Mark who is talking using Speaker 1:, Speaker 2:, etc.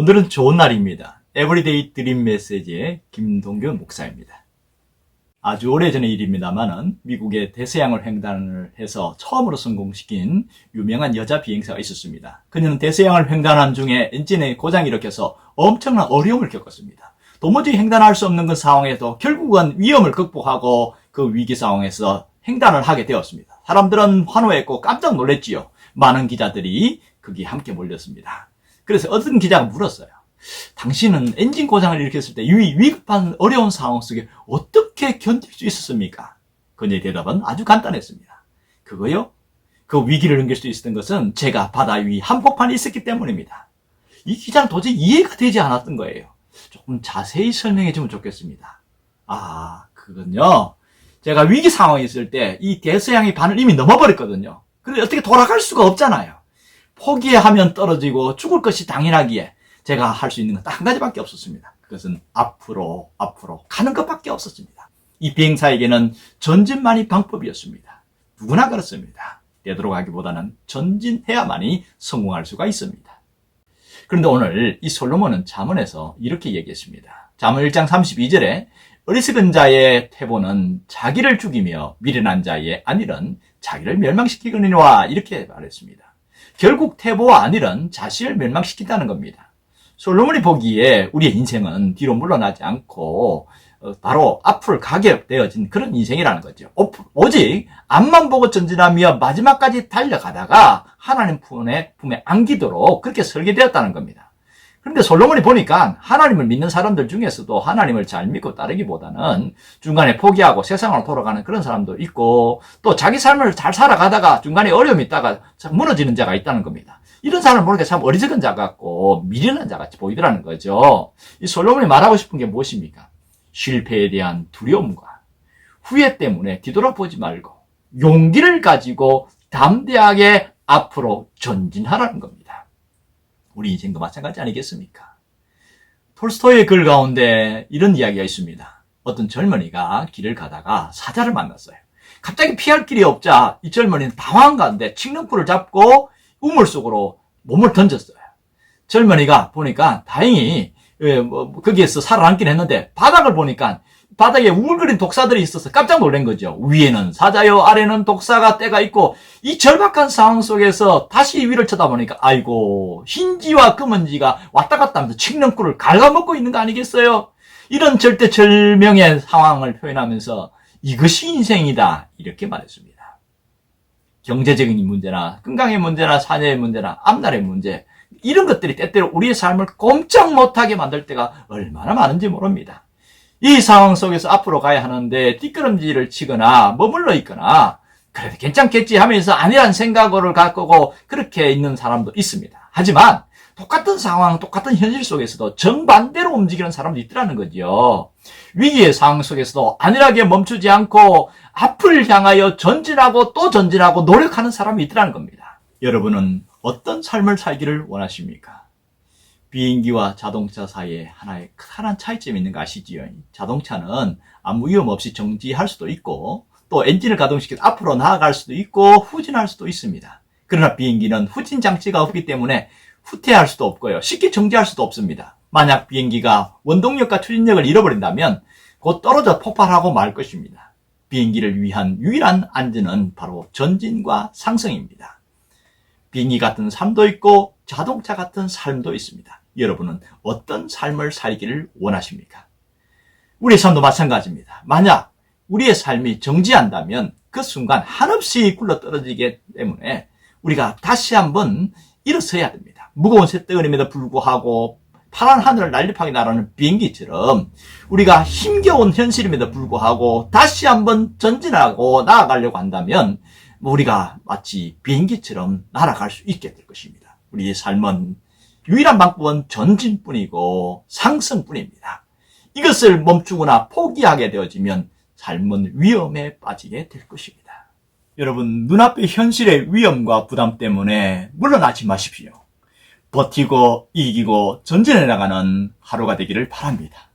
Speaker 1: 오늘은 좋은 날입니다. 에브리데이 드림 메시지의 김동균 목사입니다. 아주 오래전의 일입니다만은 미국의 대서양을 횡단을 해서 처음으로 성공시킨 유명한 여자 비행사가 있었습니다. 그녀는 대서양을 횡단한 중에 엔진의 고장이 일으켜서 엄청난 어려움을 겪었습니다. 도무지 횡단할 수 없는 그 상황에서 결국은 위험을 극복하고 그 위기 상황에서 횡단을 하게 되었습니다. 사람들은 환호했고 깜짝 놀랐지요. 많은 기자들이 거기에 함께 몰렸습니다. 그래서 어떤 기자가 물었어요. 당신은 엔진 고장을 일으켰을 때 위급한 어려운 상황 속에 어떻게 견딜 수 있었습니까? 그녀의 대답은 아주 간단했습니다. 그거요? 그 위기를 넘길 수 있었던 것은 제가 바다 위 한복판에 있었기 때문입니다. 이 기자는 도저히 이해가 되지 않았던 거예요. 조금 자세히 설명해 주면 좋겠습니다. 그건요. 제가 위기 상황에 있을 때 이 대서양의 반을 이미 넘어버렸거든요. 그런데 어떻게 돌아갈 수가 없잖아요. 포기하면 떨어지고 죽을 것이 당연하기에 제가 할 수 있는 건 딱 한 가지밖에 없었습니다. 그것은 앞으로 가는 것밖에 없었습니다. 이 비행사에게는 전진만이 방법이었습니다. 누구나 그렇습니다. 되돌아가기보다는 전진해야만이 성공할 수가 있습니다. 그런데 오늘 이 솔로몬은 잠언에서 이렇게 얘기했습니다. 잠언 1장 32절에 어리석은 자의 태보는 자기를 죽이며 미련한 자의 안일은 자기를 멸망시키거니와 이렇게 말했습니다. 결국 태보와 안일은 자신을 멸망시킨다는 겁니다. 솔로몬이 보기에 우리의 인생은 뒤로 물러나지 않고 바로 앞을 가게 되어진 그런 인생이라는 거죠. 오직 앞만 보고 전진하며 마지막까지 달려가다가 하나님 품에 안기도록 그렇게 설계되었다는 겁니다. 그런데 솔로몬이 보니까 하나님을 믿는 사람들 중에서도 하나님을 잘 믿고 따르기보다는 중간에 포기하고 세상으로 돌아가는 그런 사람도 있고 또 자기 삶을 잘 살아가다가 중간에 어려움이 있다가 무너지는 자가 있다는 겁니다. 이런 사람을 보니까 참 어리석은 자 같고 미련한 자 같이 보이더라는 거죠. 이 솔로몬이 말하고 싶은 게 무엇입니까? 실패에 대한 두려움과 후회 때문에 뒤돌아보지 말고 용기를 가지고 담대하게 앞으로 전진하라는 겁니다. 우리 인생도 마찬가지 아니겠습니까? 톨스토이의 글 가운데 이런 이야기가 있습니다. 어떤 젊은이가 길을 가다가 사자를 만났어요. 갑자기 피할 길이 없자 이 젊은이는 당황한 가운데 칡렁쿨을 잡고 우물 속으로 몸을 던졌어요. 젊은이가 보니까 다행히 거기에서 살아남긴 했는데 바닥을 보니까 바닥에 우글거린 독사들이 있어서 깜짝 놀란 거죠. 위에는 사자요, 아래는 독사가 떼가 있고 이 절박한 상황 속에서 다시 위를 쳐다보니까 아이고 흰지와 검은지가 왔다 갔다 하면서 칡렁쿨을 갉아먹고 있는 거 아니겠어요? 이런 절대절명의 상황을 표현하면서 이것이 인생이다 이렇게 말했습니다. 경제적인 문제나 건강의 문제나 사회의 문제나 앞날의 문제 이런 것들이 때때로 우리의 삶을 꼼짝 못하게 만들 때가 얼마나 많은지 모릅니다. 이 상황 속에서 앞으로 가야 하는데 뒷걸음질을 치거나 머물러 있거나 그래도 괜찮겠지 하면서 아니란 생각을 갖고 그렇게 있는 사람도 있습니다. 하지만 똑같은 상황, 똑같은 현실 속에서도 정반대로 움직이는 사람도 있더라는 거죠. 위기의 상황 속에서도 안일하게 멈추지 않고 앞을 향하여 전진하고 또 전진하고 노력하는 사람이 있더라는 겁니다. 여러분은 어떤 삶을 살기를 원하십니까? 비행기와 자동차 사이에 하나의 커다란 차이점이 있는 거 아시지요? 자동차는 아무 위험 없이 정지할 수도 있고 또 엔진을 가동시켜서 앞으로 나아갈 수도 있고 후진할 수도 있습니다. 그러나 비행기는 후진 장치가 없기 때문에 후퇴할 수도 없고요. 쉽게 정지할 수도 없습니다. 만약 비행기가 원동력과 추진력을 잃어버린다면 곧 떨어져 폭발하고 말 것입니다. 비행기를 위한 유일한 안전은 바로 전진과 상승입니다. 비행기 같은 삶도 있고 자동차 같은 삶도 있습니다. 여러분은 어떤 삶을 살기를 원하십니까? 우리의 삶도 마찬가지입니다. 만약 우리의 삶이 정지한다면 그 순간 한없이 굴러떨어지기 때문에 우리가 다시 한번 일어서야 됩니다. 무거운 쇳덩어림에도 불구하고 파란 하늘을 날렵하게 날아오는 비행기처럼 우리가 힘겨운 현실임에도 불구하고 다시 한번 전진하고 나아가려고 한다면 우리가 마치 비행기처럼 날아갈 수 있게 될 것입니다. 우리의 삶은 유일한 방법은 전진뿐이고 상승뿐입니다. 이것을 멈추거나 포기하게 되어지면 삶은 위험에 빠지게 될 것입니다. 여러분, 눈앞의 현실의 위험과 부담 때문에 물러나지 마십시오. 버티고 이기고 전진해 나가는 하루가 되기를 바랍니다.